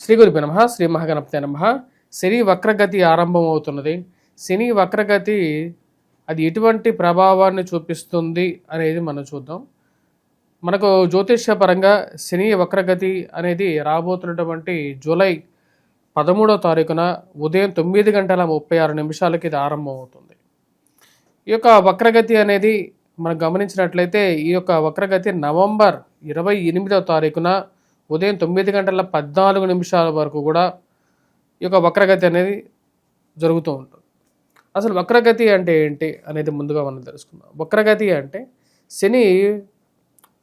శ్రీ గురుభ్యో నమః. శ్రీ మహాగణపతే నమః. శని వక్రగతి ఆరంభం అవుతున్నది. శని వక్రగతి అది ఎటువంటి ప్రభావాన్ని చూపిస్తుంది అనేది మనం చూద్దాం. మనకు జ్యోతిష్యపరంగా శని వక్రగతి అనేది రాబోతున్నటువంటి జూలై 13వ తారీఖున ఉదయం 9:36 ఇది ఆరంభం అవుతుంది. ఈ యొక్క వక్రగతి అనేది మనం గమనించినట్లయితే ఈ యొక్క వక్రగతి నవంబర్ 28వ తారీఖున ఉదయం 9:14 వరకు కూడా ఈ యొక్క వక్రగతి అనేది జరుగుతూ ఉంటుంది. అసలు వక్రగతి అంటే ఏంటి అనేది ముందుగా మనం తెలుసుకుందాం. వక్రగతి అంటే శని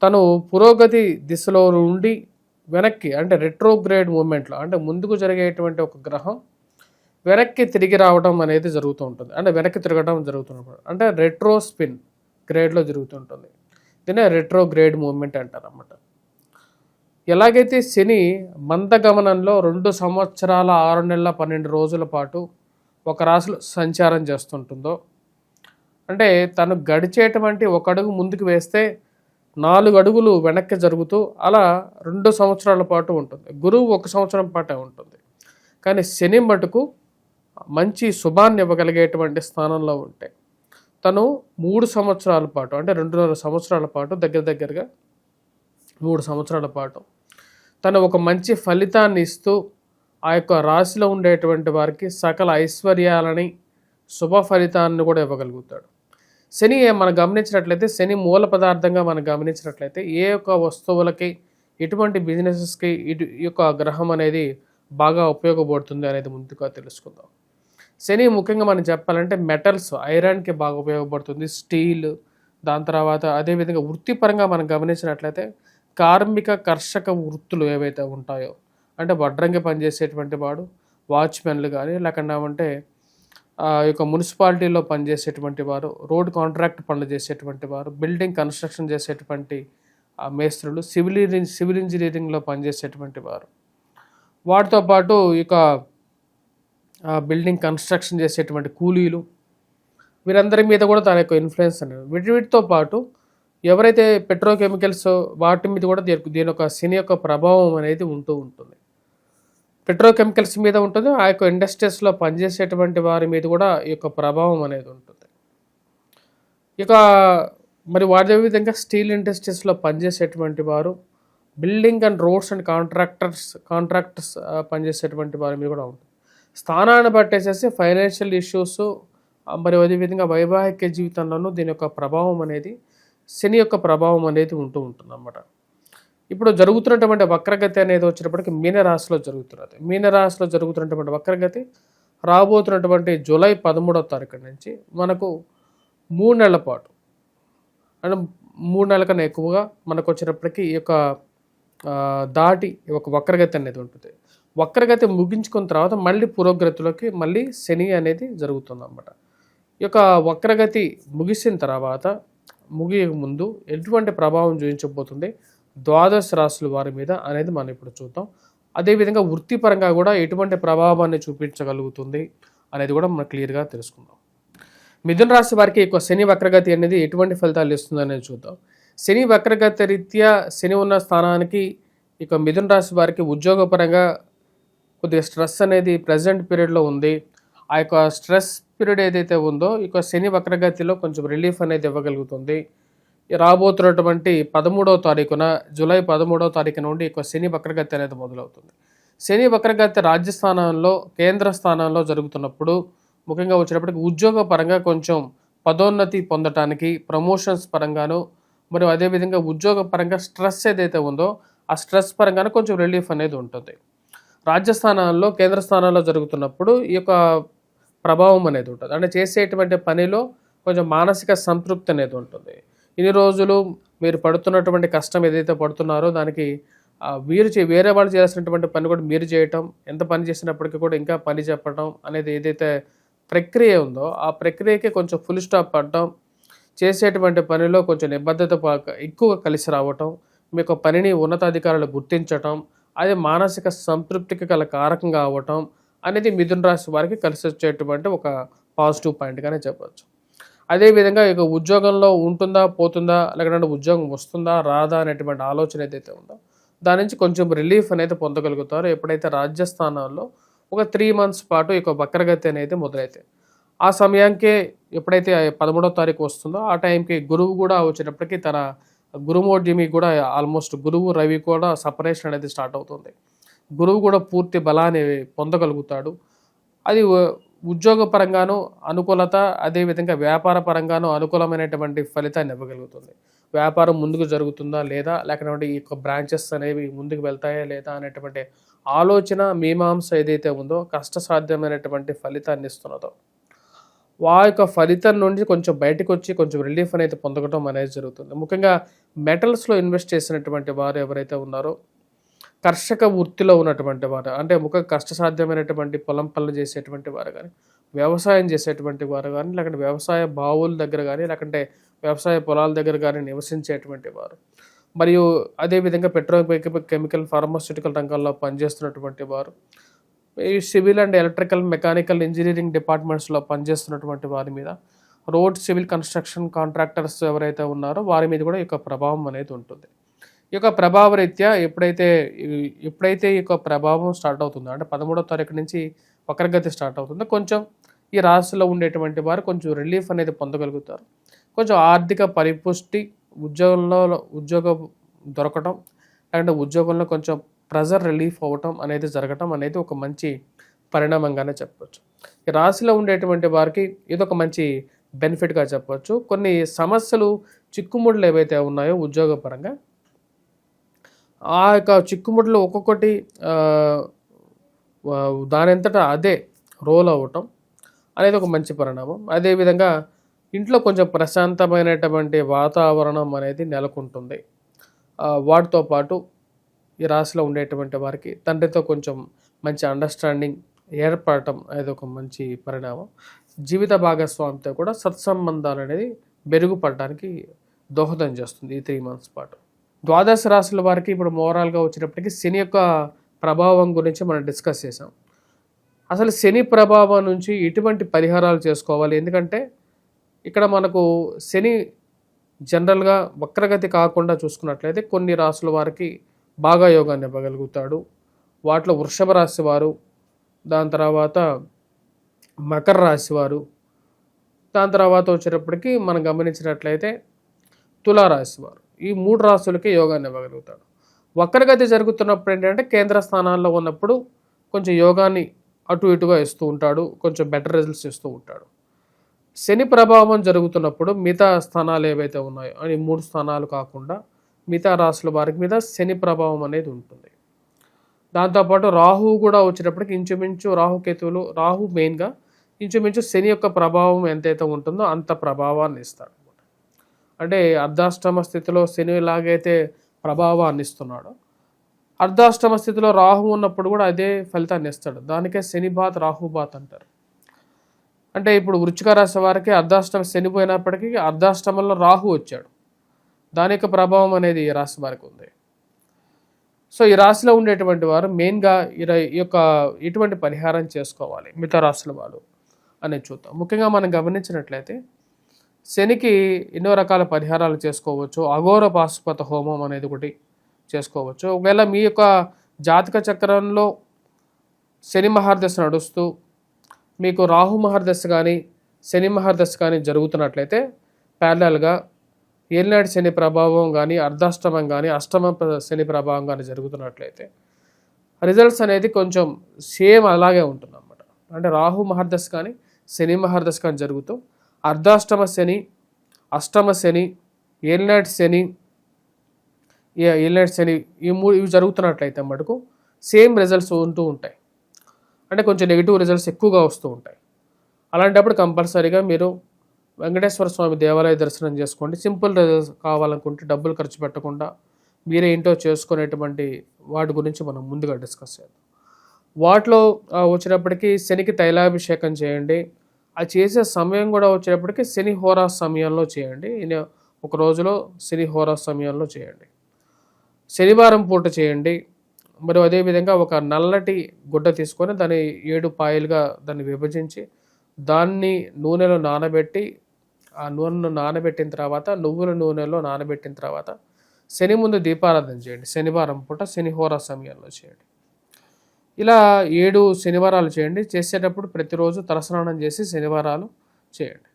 తను పురోగతి దిశలో నుండి వెనక్కి అంటే రెట్రోగ్రేడ్ మూమెంట్లో అంటే ముందుకు జరిగేటువంటి ఒక గ్రహం వెనక్కి తిరిగి రావడం అనేది జరుగుతూ ఉంటుంది. అంటే వెనక్కి తిరగడం జరుగుతున్నప్పుడు అంటే రెట్రో స్పిన్ గ్రేడ్లో జరుగుతుంటుంది. దీన్నే రెట్రోగ్రేడ్ మూమెంట్ అంటారు అన్నమాట. ఎలాగైతే శని మందగమనంలో 2 సంవత్సరాల 6 నెలల 12 రోజుల పాటు ఒక రాశిలో సంచారం చేస్తుంటుందో అంటే తను గడిచేటువంటి ఒక అడుగు ముందుకు వేస్తే 4 అడుగులు వెనక్కి జరుగుతూ అలా 2 సంవత్సరాల పాటు ఉంటుంది. గురువు 1 సంవత్సరం పాటే ఉంటుంది. కానీ శని మటుకు మంచి శుభాన్ని ఇవ్వగలిగేటువంటి స్థానంలో ఉంటే తను 3 సంవత్సరాల పాటు అంటే 2.5 సంవత్సరాల పాటు దగ్గరగా 3 సంవత్సరాల పాటు తను ఒక మంచి ఫలితాన్ని ఇస్తూ ఆ యొక్క రాశిలో ఉండేటువంటి వారికి సకల ఐశ్వర్యాలని శుభ ఫలితాన్ని కూడా ఇవ్వగలుగుతాడు. శని మనం గమనించినట్లయితే శని మూల పదార్థంగా మనం గమనించినట్లయితే ఏ యొక్క వస్తువులకి ఎటువంటి బిజినెసెస్కి ఈ యొక్క గ్రహం అనేది బాగా ఉపయోగపడుతుంది అనేది ముందుగా తెలుసుకుందాం. శని ముఖ్యంగా మనం చెప్పాలంటే మెటల్స్ ఐరన్కి బాగా ఉపయోగపడుతుంది, స్టీల్, దాని తర్వాత అదేవిధంగా వృత్తిపరంగా మనం గమనించినట్లయితే కార్మిక కర్షక వృత్తులు ఏవైతే ఉంటాయో అంటే వడ్రంగి పనిచేసేటువంటి వాడు, వాచ్మెన్లు కానీ లేకుండా అంటే ఈ యొక్క మున్సిపాలిటీలో పనిచేసేటువంటి వారు, రోడ్ కాంట్రాక్ట్ పనులు చేసేటువంటి వారు, బిల్డింగ్ కన్స్ట్రక్షన్ చేసేటువంటి మేస్త్రులు, సివిల్ ఇంజనీరింగ్లో పనిచేసేటువంటి వారు, వాటితో పాటు ఇక బిల్డింగ్ కన్స్ట్రక్షన్ చేసేటువంటి కూలీలు, వీరందరి మీద కూడా తన యొక్క ఇన్ఫ్లుయెన్స్ అనేది వీటితో పాటు ఎవరైతే పెట్రోకెమికల్స్ వాటి మీద కూడా దీని యొక్క శని యొక్క ప్రభావం అనేది ఉంటూ ఉంటుంది. పెట్రోకెమికల్స్ మీద ఉంటుంది, ఆ యొక్క ఇండస్ట్రీస్లో పనిచేసేటువంటి వారి మీద కూడా ఈ యొక్క ప్రభావం అనేది ఉంటుంది. ఇక మరి అదే విధంగా స్టీల్ ఇండస్ట్రీస్లో పనిచేసేటువంటి వారు, building and roads and contractors పనిచేసేటువంటి వారి మీద కూడా ఉంటుంది. స్థానాన్ని బట్టేసేసి ఫైనాన్షియల్ ఇష్యూస్ మరి అదేవిధంగా వైవాహిక జీవితంలోనూ దీని యొక్క ప్రభావం అనేది శని యొక్క ప్రభావం అనేది ఉంటూ ఉంటుంది అన్నమాట. ఇప్పుడు జరుగుతున్నటువంటి వక్రగతి అనేది వచ్చినప్పటికీ మీనరాశిలో జరుగుతున్నది. మీనరాశిలో జరుగుతున్నటువంటి వక్రగతి రాబోతున్నటువంటి జూలై 13వ తారీఖు నుంచి మనకు 3 నెలల పాటు అంటే 3 నెలల కన్నా ఎక్కువగా మనకు వచ్చినప్పటికీ ఈ యొక్క దాటి ఒక వక్రగతి అనేది ఉంటుంది. వక్రగతి ముగించుకున్న తర్వాత మళ్ళీ పురోగతిలోకి మళ్ళీ శని అనేది జరుగుతుంది అన్నమాట. ఈ యొక్క వక్రగతి ముగిసిన తర్వాత ముగియక ముందు ఎటువంటి ప్రభావం చూపించబోతుంది ద్వాదశ రాశుల వారి మీద అనేది మనం ఇప్పుడు చూద్దాం. అదేవిధంగా వృత్తిపరంగా కూడా ఎటువంటి ప్రభావాన్ని చూపించగలుగుతుంది అనేది కూడా మనం క్లియర్గా తెలుసుకుందాం. మిథున రాశి వారికి ఈ శని వక్రగతి అనేది ఎటువంటి ఫలితాలు ఇస్తుంది అనేది చూద్దాం. శని వక్రగతి రీత్యా శని ఉన్న స్థానానికి ఇక మిథున రాశి వారికి ఉద్యోగపరంగా కొద్దిగా స్ట్రెస్ అనేది ప్రజెంట్ పీరియడ్లో ఉంది. ఆ యొక్క స్ట్రెస్ పీరియడ్ ఏదైతే ఉందో ఇక శని వక్రగతిలో కొంచెం రిలీఫ్ అనేది ఇవ్వగలుగుతుంది. రాబోతున్నటువంటి 13వ తారీఖున జూలై 13వ తారీఖు నుండి ఇక శని వక్రగతి అనేది మొదలవుతుంది. శని వక్రగతి రాజ్యస్థానంలో కేంద్ర స్థానంలో జరుగుతున్నప్పుడు ముఖ్యంగా వచ్చినప్పటికీ ఉద్యోగ పరంగా కొంచెం పదోన్నతి పొందటానికి ప్రమోషన్స్ పరంగాను మరియు అదేవిధంగా ఉద్యోగ పరంగా స్ట్రెస్ ఏదైతే ఉందో ఆ స్ట్రెస్ పరంగాను కొంచెం రిలీఫ్ అనేది ఉంటుంది. రాజ్యస్థానాల్లో కేంద్ర స్థానాల్లో జరుగుతున్నప్పుడు ఈ యొక్క ప్రభావం అనేది ఉంటుంది. అంటే చేసేటువంటి పనిలో కొంచెం మానసిక సంతృప్తి అనేది ఉంటుంది. ఇన్ని రోజులు మీరు పడుతున్నటువంటి కష్టం ఏదైతే పడుతున్నారో దానికి వేరే వాళ్ళు చేయాల్సినటువంటి పని కూడా మీరు చేయటం, ఎంత పని చేసినప్పటికీ కూడా ఇంకా పని చెప్పడం అనేది ఏదైతే ప్రక్రియ ఉందో ఆ ప్రక్రియకి కొంచెం ఫుల్ స్టాప్ పడటం, చేసేటువంటి పనిలో కొంచెం నిబద్ధత ఎక్కువ కలిసి రావటం, మీ యొక్క పనిని ఉన్నతాధికారులు గుర్తించటం, అది మానసిక సంతృప్తికి గల కారకంగా అవ్వటం అనేది మిథున రాశి వారికి కలిసి వచ్చేటువంటి ఒక పాజిటివ్ పాయింట్గానే చెప్పవచ్చు. అదేవిధంగా ఇక ఉద్యోగంలో ఉంటుందా పోతుందా లేకపోతే ఉద్యోగం వస్తుందా రాదా అనేటువంటి ఆలోచన ఏదైతే ఉందో దాని నుంచి కొంచెం రిలీఫ్ అనేది పొందగలుగుతారు. ఎప్పుడైతే రాజ్యస్థానాల్లో ఒక 3 మంత్స్ పాటు ఈ యొక్క వక్రగతి అనేది మొదలైతే ఆ సమయానికే ఎప్పుడైతే 13వ తారీఖు వస్తుందో ఆ టైంకి గురువు కూడా వచ్చేటప్పటికి తన గురుమోడ్యమి కూడా ఆల్మోస్ట్ గురువు రవి కూడా సపరేషన్ అనేది స్టార్ట్ అవుతుంది. గురువు కూడా పూర్తి బలాన్ని పొందగలుగుతాడు. అది ఉద్యోగ పరంగాను అనుకూలత, అదేవిధంగా వ్యాపార పరంగాను అనుకూలమైనటువంటి ఫలితాన్ని ఇవ్వగలుగుతుంది. వ్యాపారం ముందుకు జరుగుతుందా లేదా, లేకపోతే ఈ యొక్క బ్రాంచెస్ అనేవి ముందుకు వెళ్తాయా లేదా అనేటువంటి ఆలోచన మీమాంస ఏదైతే ఉందో కష్టసాధ్యమైనటువంటి ఫలితాన్ని ఇస్తున్నదో ఆ యొక్క ఫలితం నుండి కొంచెం బయటకు వచ్చి కొంచెం రిలీఫ్ అనేది పొందడం అనేది జరుగుతుంది. ముఖ్యంగా మెటల్స్లో ఇన్వెస్ట్ చేసినటువంటి వారు ఎవరైతే ఉన్నారో కర్షక వృత్తిలో ఉన్నటువంటి వారు, అంటే కష్టసాధ్యమైనటువంటి పొలం పనులు చేసేటువంటి వారు కానీ, వ్యవసాయం చేసేటువంటి వారు కానీ, లేకుంటే వ్యవసాయ బావుల దగ్గర కానీ, లేకుంటే వ్యవసాయ పొలాల దగ్గర కానీ నివసించేటువంటి వారు, మరియు అదేవిధంగా కెమికల్ ఫార్మాస్యూటికల్ రంగాల్లో పనిచేస్తున్నటువంటి వారు, ఈ civil and electrical mechanical engineering డిపార్ట్మెంట్స్లో పనిచేస్తున్నటువంటి వారి మీద, రోడ్ సివిల్ కన్స్ట్రక్షన్ కాంట్రాక్టర్స్ ఎవరైతే ఉన్నారో వారి మీద కూడా ఈ యొక్క ప్రభావం అనేది ఉంటుంది. ఈ యొక్క ప్రభావ రీత్యా ఎప్పుడైతే ఈ యొక్క ప్రభావం స్టార్ట్ అవుతుందో, అంటే 13వ తారీఖు నుంచి వక్రగతి స్టార్ట్ అవుతుందో, కొంచెం ఈ రాశిలో ఉండేటువంటి వారు కొంచెం రిలీఫ్ అనేది పొందగలుగుతారు. కొంచెం ఆర్థిక పరిపుష్టి, ఉద్యోగం దొరకటం, అండ్ ఉద్యోగంలో కొంచెం ప్రెజర్ రిలీఫ్ అవ్వటం అనేది జరగటం అనేది ఒక మంచి పరిణామంగానే చెప్పవచ్చు. ఈ రాశిలో ఉండేటువంటి వారికి ఇదొక మంచి బెనిఫిట్గా చెప్పవచ్చు. కొన్ని సమస్యలు, చిక్కుముడులు ఏవైతే ఉన్నాయో ఉద్యోగపరంగా, ఆ యొక్క చిక్కుముడులు ఒక్కొక్కటి దానంతటా అదే రోల్ అవ్వటం అనేది ఒక మంచి పరిణామం. అదేవిధంగా ఇంట్లో కొంచెం ప్రశాంతమైనటువంటి వాతావరణం అనేది నెలకొంటుంది. వాటితో పాటు ఈ రాశిలో ఉండేటువంటి వారికి తండ్రితో కొంచెం మంచి అండర్స్టాండింగ్ ఏర్పడటం అనేది ఒక మంచి పరిణామం. జీవిత భాగస్వామితో కూడా సత్సంబంధాలు అనేది మెరుగుపడడానికి దోహదం చేస్తుంది ఈ 3 మంత్స్ పాటు. ద్వాదశ రాశుల వారికి ఇప్పుడు ఓవరాల్గా వచ్చినప్పటికీ శని యొక్క ప్రభావం గురించి మనం డిస్కస్ చేసాం. అసలు శని ప్రభావం నుంచి ఎటువంటి పరిహారాలు చేసుకోవాలి? ఎందుకంటే ఇక్కడ మనకు శని జనరల్గా వక్రగతి కాకుండా చూసుకున్నట్లయితే కొన్ని రాశుల వారికి బాగా యోగాన్ని ఇవ్వగలుగుతాడు. వాటిలో వృషభ రాశి వారు, దాని తర్వాత మకర రాశి వారు, దాని తర్వాత వచ్చేటప్పటికి మనం గమనించినట్లయితే తులారాశి వారు, ఈ 3 రాశులకి యోగాన్ని ఇవ్వగలుగుతాడు. వక్రగతి జరుగుతున్నప్పుడు ఏంటంటే కేంద్ర స్థానాల్లో ఉన్నప్పుడు కొంచెం యోగాన్ని అటు ఇటుగా ఇస్తూ ఉంటాడు, కొంచెం బెటర్ రిజల్ట్స్ ఇస్తూ ఉంటాడు. శని ప్రభావం జరుగుతున్నప్పుడు మిగతా స్థానాలు ఏవైతే ఉన్నాయో అని 3 స్థానాలు కాకుండా మిగతా రాశుల వారికి మీద శని ప్రభావం అనేది ఉంటుంది. దాంతోపాటు రాహువు కూడా వచ్చేటప్పటికి ఇంచుమించు రాహుకేతువులు, రాహు మెయిన్గా ఇంచుమించు శని యొక్క ప్రభావం ఎంతైతే ఉంటుందో అంత ప్రభావాన్ని ఇస్తాడు. అంటే అర్ధాష్టమ స్థితిలో శని ఎలాగైతే ప్రభావాన్ని ఇస్తున్నాడో, అర్ధాష్టమ స్థితిలో రాహు ఉన్నప్పుడు కూడా అదే ఫలితాన్ని ఇస్తాడు. దానికే శని బాత్ రాహు బాత్ అంటారు. అంటే ఇప్పుడు వృశ్చిక రాశి వారికి అర్ధాష్టమ శని పోయినప్పటికీ అర్ధాష్టమంలో రాహు వచ్చాడు. దాని యొక్క ప్రభావం అనేది ఈ రాశి వారికి ఉంది. సో ఈ రాశిలో ఉండేటువంటి వారు మెయిన్గా ఈ యొక్క ఎటువంటి పరిహారం చేసుకోవాలి మిగతా రాశుల వాళ్ళు అనేది చూద్దాం. ముఖ్యంగా మనం గమనించినట్లయితే శనికి ఎన్నో రకాల పరిహారాలు చేసుకోవచ్చు. అఘోర పాశుపత హోమం అనేది ఒకటి చేసుకోవచ్చు. ఒకవేళ మీ యొక్క జాతక చక్రంలో శని మహర్దశ నడుస్తూ మీకు రాహు మహర్దశ కానీ శని మహర్దశ కానీ జరుగుతున్నట్లయితే ప్యారలల్గా ఏలినాటి శని ప్రభావం కానీ, అర్ధాష్టమం కానీ, అష్టమ శని ప్రభావం కానీ జరుగుతున్నట్లయితే రిజల్ట్స్ అనేది కొంచెం సేమ్ అలాగే ఉంటుంది అన్నమాట. అంటే రాహు మహర్దశ కానీ శని మహర్దశ కానీ జరుగుతూ అర్ధాష్టమ శని, అష్టమ శని, ఏలినాటి శని ఈ 3 ఇవి జరుగుతున్నట్లయితే మటుకు సేమ్ రిజల్ట్స్ ఉంటూ ఉంటాయి. అంటే కొంచెం నెగిటివ్ రిజల్ట్స్ ఎక్కువగా వస్తూ ఉంటాయి. అలాంటప్పుడు కంపల్సరీగా మీరు వెంకటేశ్వర స్వామి దేవాలయ దర్శనం చేసుకోండి. సింపుల్ రిజల్ట్స్ కావాలనుకుంటే డబ్బులు ఖర్చు పెట్టకుండా మీరే ఇంట్లో చేసుకునేటువంటి వాటి గురించి మనం ముందుగా డిస్కస్ చేద్దాం. వాటిలో వచ్చినప్పటికీ శనికి తైలాభిషేకం చేయండి. అది చేసే సమయం కూడా వచ్చేటప్పటికి శని హోరా సమయంలో చేయండి. ఒక రోజులో శని హోరా సమయంలో చేయండి. శనివారం పూట చేయండి. మరియు అదేవిధంగా ఒక నల్లటి గుడ్డ తీసుకొని దాన్ని 7 పాయలుగా దాన్ని విభజించి దాన్ని నూనెలో నానబెట్టి, ఆ నూనెను నానబెట్టిన తర్వాత నువ్వుల నూనెలో నానబెట్టిన తర్వాత శని ముందు దీపారాధన చేయండి. శనివారం పూట శనిహోరా సమయంలో చేయండి. ఇలా 7 శనివారాలు చేయండి. చేసేటప్పుడు ప్రతిరోజు తలస్నానం చేసి శనివారాలు చేయండి.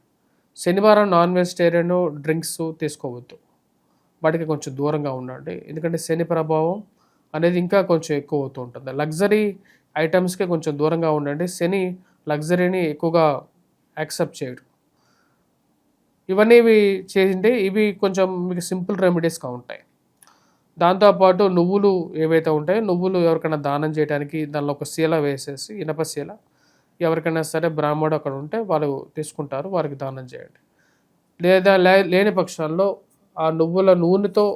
శనివారం నాన్ వెజిటేరియన్ డ్రింక్స్ తీసుకోవద్దు. వాటికి కొంచెం దూరంగా ఉండండి. ఎందుకంటే శని ప్రభావం అనేది ఇంకా కొంచెం ఎక్కువ అవుతూ ఉంటుంది. లగ్జరీ ఐటమ్స్కి కొంచెం దూరంగా ఉండండి. శని లగ్జరీని ఎక్కువగా యాక్సెప్ట్ చేయడు. ఇవన్నీ చేయండి. ఇవి కొంచెం మీకు సింపుల్ రెమెడీస్గా ఉంటాయి. దాంతోపాటు నువ్వులు ఏవైతే ఉంటాయో నువ్వులు ఎవరికైనా దానం చేయడానికి దానిలో ఒక శీల వేసేసి, ఇనప శీల, ఎవరికైనా సరే బ్రాహ్మడు అక్కడ ఉంటే వాళ్ళు తీసుకుంటారు, వారికి దానం చేయండి. లేదా లేని పక్షాల్లో ఆ నువ్వుల నూనెతో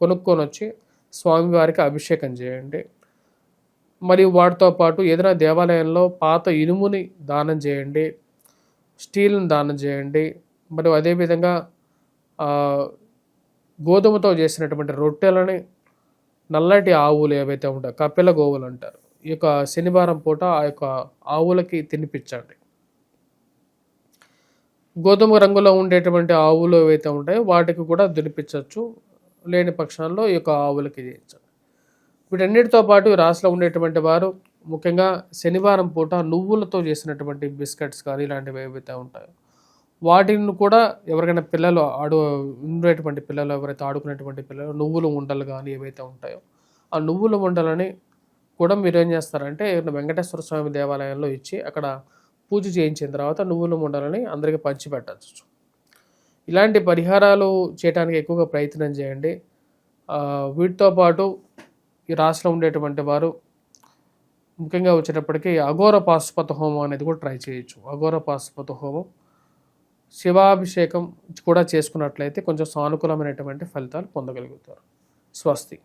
కొనుక్కొని వచ్చి స్వామివారికి అభిషేకం చేయండి. మరియు వాటితో పాటు ఏదైనా దేవాలయంలో పాత ఇనుముని దానం చేయండి, స్టీల్ని దానం చేయండి. మరియు అదేవిధంగా గోధుమతో చేసినటువంటి రొట్టెలని, నల్లటి ఆవులు ఏవైతే ఉంటాయో కపిల గోవులు అంటారు, ఈ యొక్క శనివారం పూట ఆ యొక్క ఆవులకి తినిపించండి. గోధుమ రంగులో ఉండేటువంటి ఆవులు ఏవైతే ఉంటాయో వాటికి కూడా తినిపించవచ్చు. లేని పక్షాల్లో ఈ యొక్క ఆవులకి చేయించండి. వీటన్నిటితో పాటు రాశిలో ఉండేటువంటి వారు ముఖ్యంగా శనివారం పూట నువ్వులతో చేసినటువంటి బిస్కెట్స్ కానీ ఇలాంటివి ఏవైతే ఉంటాయో వాటిని కూడా ఎవరికైనా పిల్లలు ఉండేటువంటి పిల్లలు, ఎవరైతే ఆడుకునేటువంటి పిల్లలు, నువ్వుల ఉండలు కానీ ఏవైతే ఉంటాయో ఆ నువ్వుల ఉండలని కూడా మీరు ఏం చేస్తారంటే వెంకటేశ్వర స్వామి దేవాలయంలో ఇచ్చి అక్కడ పూజ చేయించిన తర్వాత నువ్వుల ఉండలని అందరికీ పంచిపెట్టచ్చు. ఇలాంటి పరిహారాలు చేయడానికి ఎక్కువగా ప్రయత్నం చేయండి. వీటితో పాటు ఈ రాశిలో ఉండేటువంటి వారు ముఖ్యంగా వచ్చేటప్పటికి అఘోర పాశుపత హోమం అనేది కూడా ట్రై చేయొచ్చు. అఘోర పాశుపత హోమం శివాభిషేకం కూడా చేసుకున్నట్లయితే కొంచెం సానుకూలమైనటువంటి ఫలితాలు పొందగలుగుతారు. స్వస్తి.